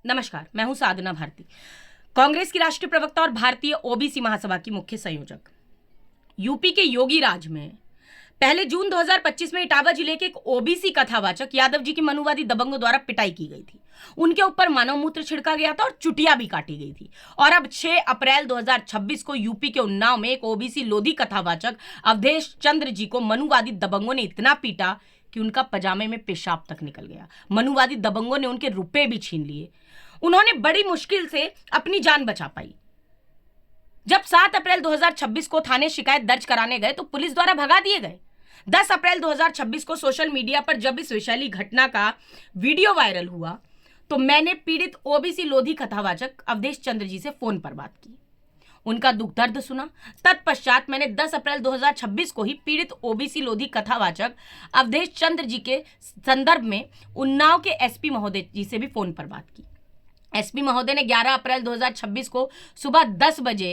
नमस्कार, मैं हूं साधना भारती, कांग्रेस की राष्ट्रीय प्रवक्ता और भारतीय ओबीसी महासभा की मुख्य संयोजक। यूपी के योगी राज में पहले जून 2025 में इटावा जिले के एक ओबीसी कथावाचक यादव जी की मनुवादी दबंगों द्वारा पिटाई की गई थी। उनके ऊपर मानव मूत्र छिड़का गया था और चुटिया भी काटी गई थी। और अब 6 अप्रैल 2026 को यूपी के उन्नाव में एक ओबीसी लोधी कथावाचक अवधेश चंद्र जी को मनुवादी दबंगों ने इतना पीटा कि उनका पजामे में पेशाब तक निकल गया। मनुवादी दबंगों ने उनके रुपए भी छीन लिए। उन्होंने बड़ी मुश्किल से अपनी जान बचा पाई। जब 7 अप्रैल 2026 को थाने शिकायत दर्ज कराने गए तो पुलिस द्वारा भगा दिए गए। 10 अप्रैल 2026 को सोशल मीडिया पर जब इस विशाली घटना का वीडियो वायरल हुआ तो मैंने पीड़ित ओबीसी लोधी कथावाचक अवधेश चंद्र जी से फोन पर बात की, उनका दुख दर्द सुना। तत्पश्चात मैंने 10 अप्रैल 2026 को ही पीड़ित ओबीसी लोधी कथावाचक अवधेश चंद्र जी के संदर्भ में उन्नाव के एसपी महोदय जी से भी फोन पर बात की। एसपी महोदय ने 11 अप्रैल 2026 को सुबह 10 बजे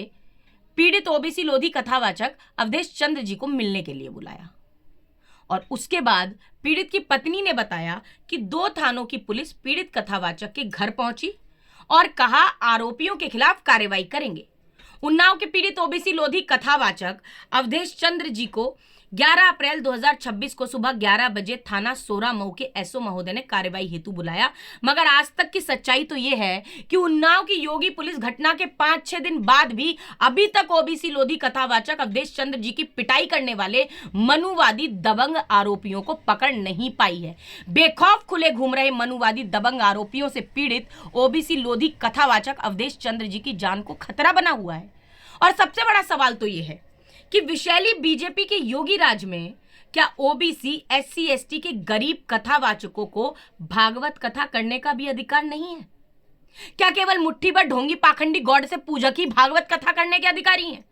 पीड़ित ओबीसी लोधी कथावाचक अवधेश चंद्र जी को मिलने के लिए बुलाया और उसके बाद पीड़ित की पत्नी ने बताया कि 2 थानों की पुलिस पीड़ित कथावाचक के घर पहुंची और कहा आरोपियों के खिलाफ कार्रवाई करेंगे। उन्नाव के पीड़ित ओबीसी लोधी कथावाचक अवधेश चंद्र जी को 11 अप्रैल 2026 को सुबह 11 बजे थाना सोरा मऊ के एसओ महोदय ने कार्रवाई हेतु बुलाया। मगर आज तक की सच्चाई तो यह है कि उन्नाव की योगी पुलिस घटना के 5-6 दिन बाद भी अभी तक ओबीसी लोधी कथावाचक अवधेश चंद्र जी की पिटाई करने वाले मनुवादी दबंग आरोपियों को पकड़ नहीं पाई है। बेखौफ खुले घूम रहे मनुवादी दबंग आरोपियों से पीड़ित ओबीसी लोधी कथावाचक अवधेश चंद्र जी की जान को खतरा बना हुआ है। और सबसे बड़ा सवाल तो यह है कि विशैली बीजेपी के योगी राज में क्या ओबीसी एससी एसटी के गरीब कथावाचकों को भागवत कथा करने का भी अधिकार नहीं है? क्या केवल मुट्ठी भर ढोंगी पाखंडी गॉड से पूजक ही भागवत कथा करने के अधिकारी हैं?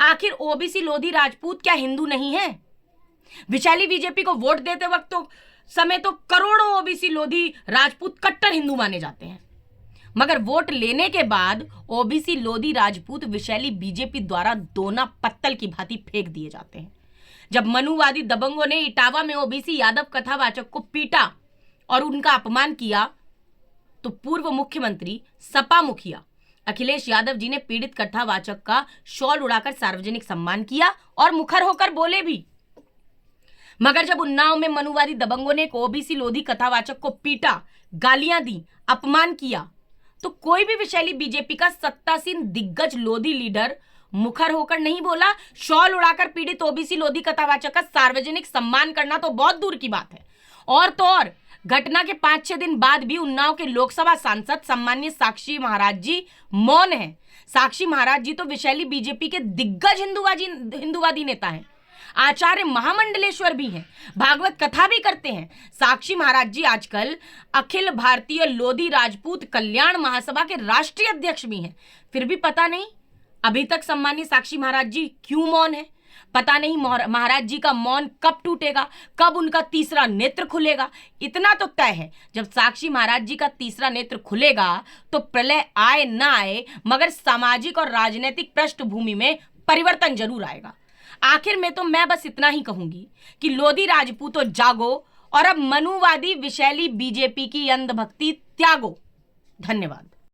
आखिर ओबीसी लोधी राजपूत क्या हिंदू नहीं है? विशैली बीजेपी को वोट देते वक्त तो समय तो करोड़ों ओबीसी लोधी राजपूत कट्टर हिंदू माने जाते हैं, मगर वोट लेने के बाद ओबीसी लोधी राजपूत विशैली बीजेपी द्वारा दोना पत्तल की भांति फेंक दिए जाते हैं। जब मनुवादी दबंगों ने इटावा में ओबीसी यादव कथावाचक को पीटा और उनका अपमान किया तो पूर्व मुख्यमंत्री सपा मुखिया अखिलेश यादव जी ने पीड़ित कथावाचक का शॉल उड़ाकर सार्वजनिक सम्मान किया और मुखर होकर बोले भी। मगर जब उन्नाव में मनुवादी दबंगों ने एक ओबीसी लोधी कथावाचक को पीटा, गालियां दी, अपमान किया तो कोई भी विशैली बीजेपी का सत्तासीन दिग्गज लोधी लीडर मुखर होकर नहीं बोला। शॉल उड़ाकर पीड़ित ओबीसी लोधी कथावाचक का सार्वजनिक सम्मान करना तो बहुत दूर की बात है। और तो और घटना के 5-6 दिन बाद भी उन्नाव के लोकसभा सांसद सम्मानीय साक्षी महाराज जी मौन हैं। साक्षी महाराज जी तो विशैली बीजेपी के दिग्गज हिंदूवादी नेता हैं, आचार्य महामंडलेश्वर भी हैं, भागवत कथा भी करते हैं। साक्षी महाराज जी आजकल अखिल भारतीय लोधी राजपूत कल्याण महासभा के राष्ट्रीय अध्यक्ष भी हैं। फिर भी पता नहीं अभी तक सम्मानीय साक्षी महाराज जी क्यों मौन है। पता नहीं महाराज जी का मौन कब टूटेगा, कब उनका तीसरा नेत्र खुलेगा। इतना तो तय है, जब साक्षी महाराज जी का तीसरा नेत्र खुलेगा तो प्रलय आए ना आए मगर सामाजिक और राजनीतिक पृष्ठभूमि में परिवर्तन जरूर आएगा। आखिर में तो मैं बस इतना ही कहूंगी कि लोधी राजपूतों जागो और अब मनुवादी विशैली बीजेपी की अंधभक्ति त्यागो। धन्यवाद।